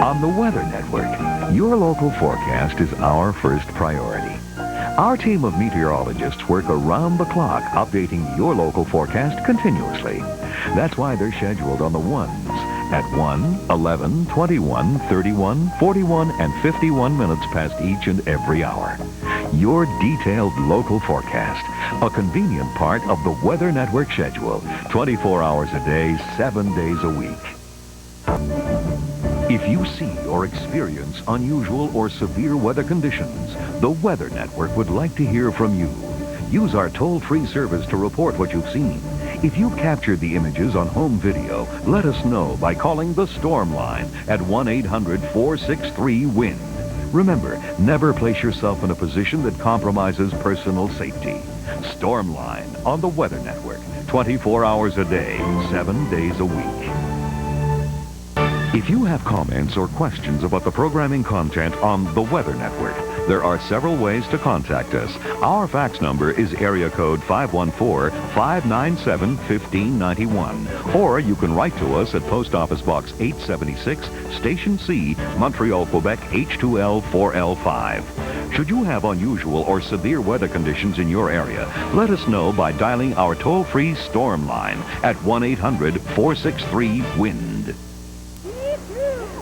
On the Weather Network, your local forecast is our first priority. Our team of meteorologists work around the clock updating your local forecast continuously. That's why they're scheduled on the ones at 1, 11, 21, 31, 41, and 51 minutes past each and every hour. Your detailed local forecast, a convenient part of the Weather Network schedule, 24 hours a day, 7 days a week. If you see or experience unusual or severe weather conditions, the Weather Network would like to hear from you. Use our toll-free service to report what you've seen. If you've captured the images on home video, let us know by calling the Storm Line at 1-800-463-WIND. Remember, never place yourself in a position that compromises personal safety. Storm Line on the Weather Network, 24 hours a day, 7 days a week. If you have comments or questions about the programming content on the Weather Network, there are several ways to contact us. Our fax number is area code 514-597-1591. Or you can write to us at Post Office Box 876, Station C, Montreal, Quebec, H2L 4L5. Should you have unusual or severe weather conditions in your area, let us know by dialing our toll-free Storm Line at 1-800-463-WIND.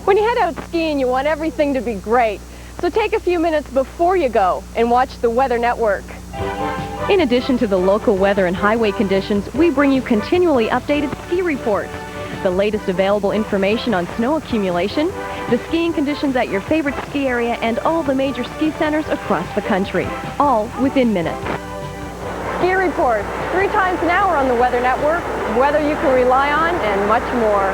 When you head out skiing, you want everything to be great. So take a few minutes before you go and watch the Weather Network. In addition to the local weather and highway conditions, we bring you continually updated ski reports, the latest available information on snow accumulation, the skiing conditions at your favorite ski area, and all the major ski centers across the country, all within minutes. Ski reports, 3 times an hour on the Weather Network, weather you can rely on, and much more.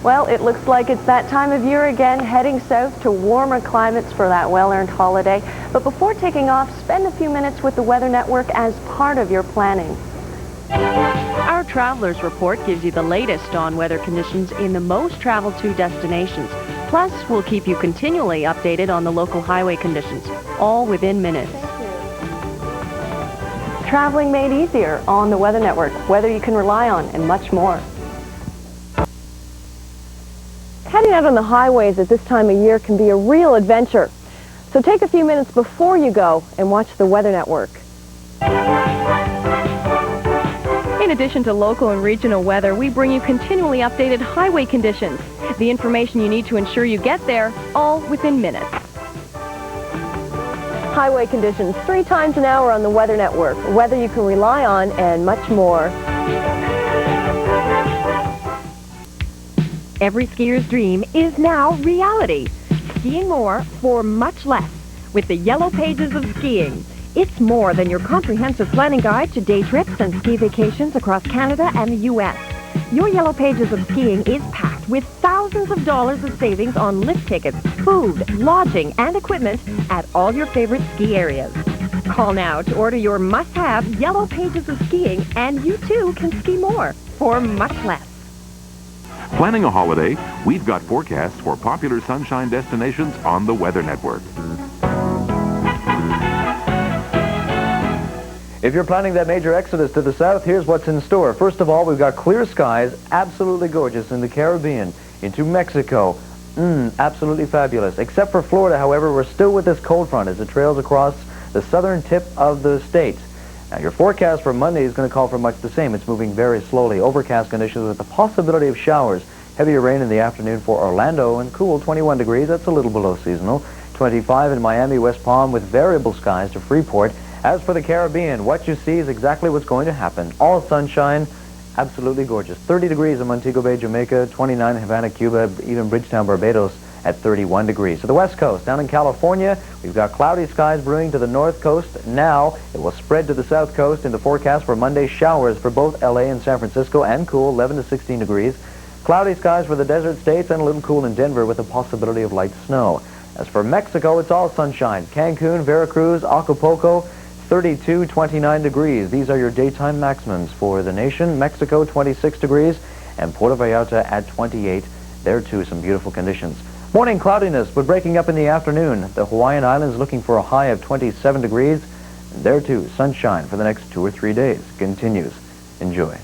Well, it looks like it's that time of year again, heading south to warmer climates for that well-earned holiday. But before taking off, spend a few minutes with the Weather Network as part of your planning. Our Travelers Report gives you the latest on weather conditions in the most traveled to destinations. Plus, we'll keep you continually updated on the local highway conditions, all within minutes. Traveling made easier on the Weather Network, weather you can rely on, and much more. Heading out on the highways at this time of year can be a real adventure. So take a few minutes before you go and watch the Weather Network. In addition to local and regional weather, we bring you continually updated highway conditions. The information you need to ensure you get there, all within minutes. Highway conditions, 3 times an hour on the Weather Network, weather you can rely on, and much more. Every skier's dream is now reality. Skiing more for much less with the Yellow Pages of Skiing. It's more than your comprehensive planning guide to day trips and ski vacations across Canada and the U.S. Your Yellow Pages of Skiing is packed with thousands of dollars of savings on lift tickets, food, lodging, and equipment at all your favorite ski areas. Call now to order your must-have Yellow Pages of Skiing, and you too can ski more for much less. Planning a holiday? We've got forecasts for popular sunshine destinations on the Weather Network. If you're planning that major exodus to the south, here's what's in store. First of all, we've got clear skies, absolutely gorgeous in the Caribbean, into Mexico. Absolutely fabulous. Except for Florida, however, we're still with this cold front as it trails across the southern tip of the state. Now, your forecast for Monday is going to call for much the same. It's moving very slowly. Overcast conditions with the possibility of showers. Heavier rain in the afternoon for Orlando, and cool 21 degrees. That's a little below seasonal. 25 in Miami, West Palm, with variable skies to Freeport. As for the Caribbean, what you see is exactly what's going to happen. All sunshine, absolutely gorgeous. 30 degrees in Montego Bay, Jamaica, 29 in Havana, Cuba, even Bridgetown, Barbados at 31 degrees. To the west coast, down in California, we've got cloudy skies brewing to the north coast. Now, it will spread to the south coast in the forecast for Monday. Showers for both L.A. and San Francisco, and cool, 11 to 16 degrees. Cloudy skies for the desert states, and a little cool in Denver with the possibility of light snow. As for Mexico, it's all sunshine. Cancun, Veracruz, Acapulco, 32, 29 degrees. These are your daytime maximums for the nation. Mexico, 26 degrees, and Puerto Vallarta at 28. There, too, some beautiful conditions. Morning cloudiness, but breaking up in the afternoon. The Hawaiian Islands looking for a high of 27 degrees. And there, too, sunshine for the next 2 or 3 days. Continues. Enjoy.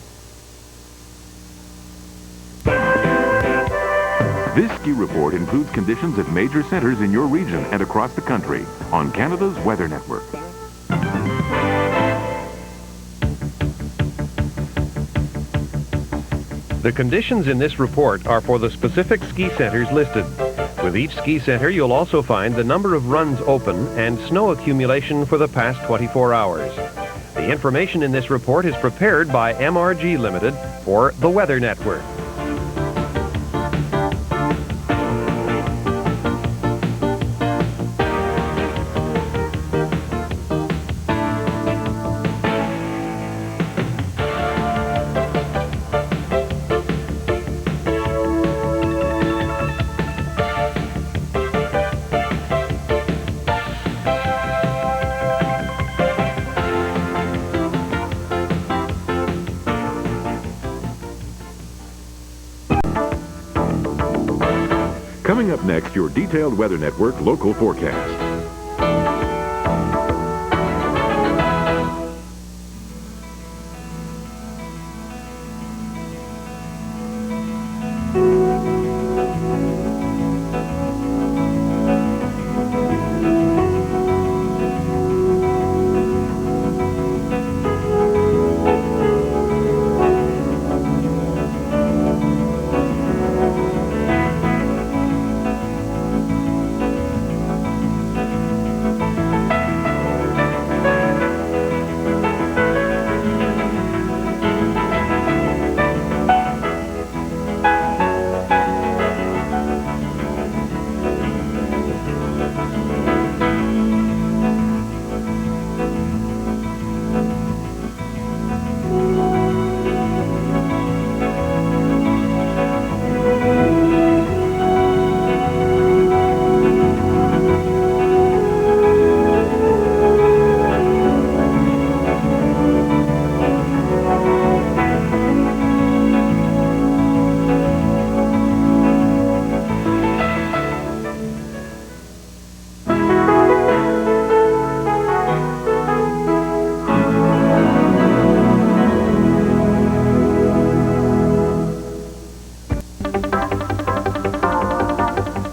This ski report includes conditions at major centers in your region and across the country on Canada's Weather Network. The conditions in this report are for the specific ski centers listed. With each ski center, you'll also find the number of runs open and snow accumulation for the past 24 hours. The information in this report is prepared by MRG Limited for the Weather Network. Coming up next, your detailed Weather Network local forecast.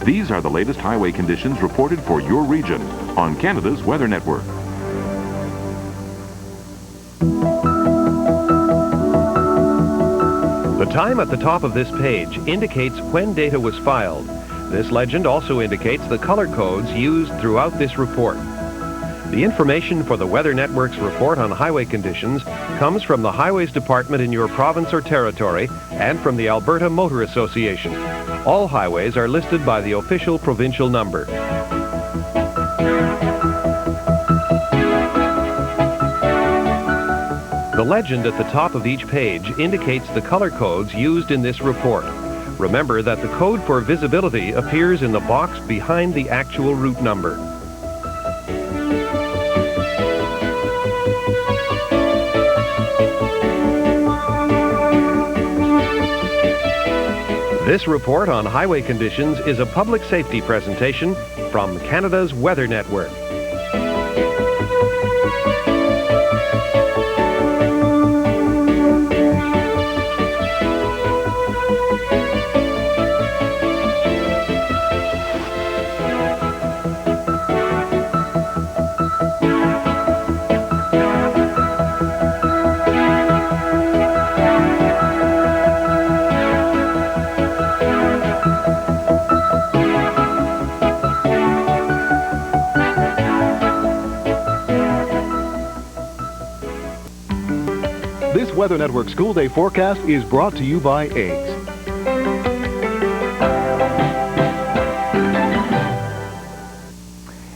These are the latest highway conditions reported for your region on Canada's Weather Network. The time at the top of this page indicates when data was filed. This legend also indicates the color codes used throughout this report. The information for the Weather Network's report on highway conditions comes from the Highways Department in your province or territory and from the Alberta Motor Association. All highways are listed by the official provincial number. The legend at the top of each page indicates the color codes used in this report. Remember that the code for visibility appears in the box behind the actual route number. This report on highway conditions is a public safety presentation from Canada's Weather Network. This Weather Network School Day forecast is brought to you by eggs.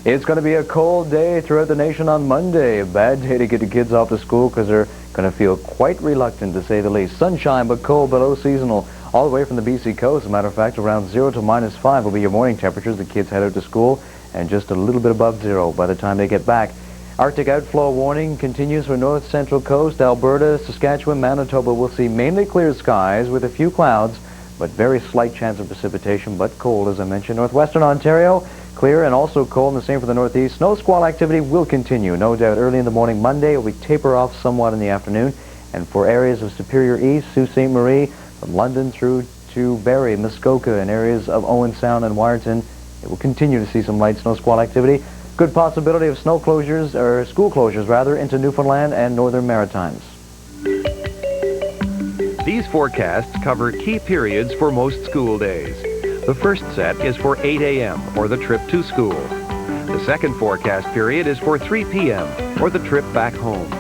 It's going to be a cold day throughout the nation on Monday. A bad day to get the kids off to school because they're going to feel quite reluctant, to say the least. Sunshine, but cold, below seasonal, all the way from the BC coast. As a matter of fact, around 0 to -5 will be your morning temperatures. The kids head out to school, and just a little bit above 0 by the time they get back. Arctic outflow warning continues for north central coast. Alberta, Saskatchewan, Manitoba will see mainly clear skies with a few clouds, but very slight chance of precipitation, but cold, as I mentioned. Northwestern Ontario, clear and also cold, and the same for the northeast. Snow squall activity will continue, no doubt, early in the morning. Monday will taper off somewhat in the afternoon. And for areas of Superior East, Sault Ste. Marie, from London through to Barrie, Muskoka, and areas of Owen Sound and Wyerton. It will continue to see some light snow squall activity. Good possibility of snow closures, or school closures rather, into Newfoundland and Northern Maritimes. These forecasts cover key periods for most school days. The first set is for 8 a.m. or the trip to school. The second forecast period is for 3 p.m. or the trip back home.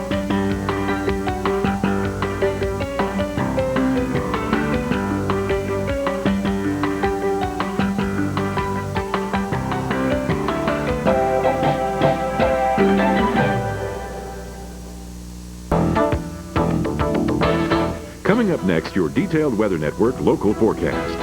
Coming up next, your detailed Weather Network local forecast.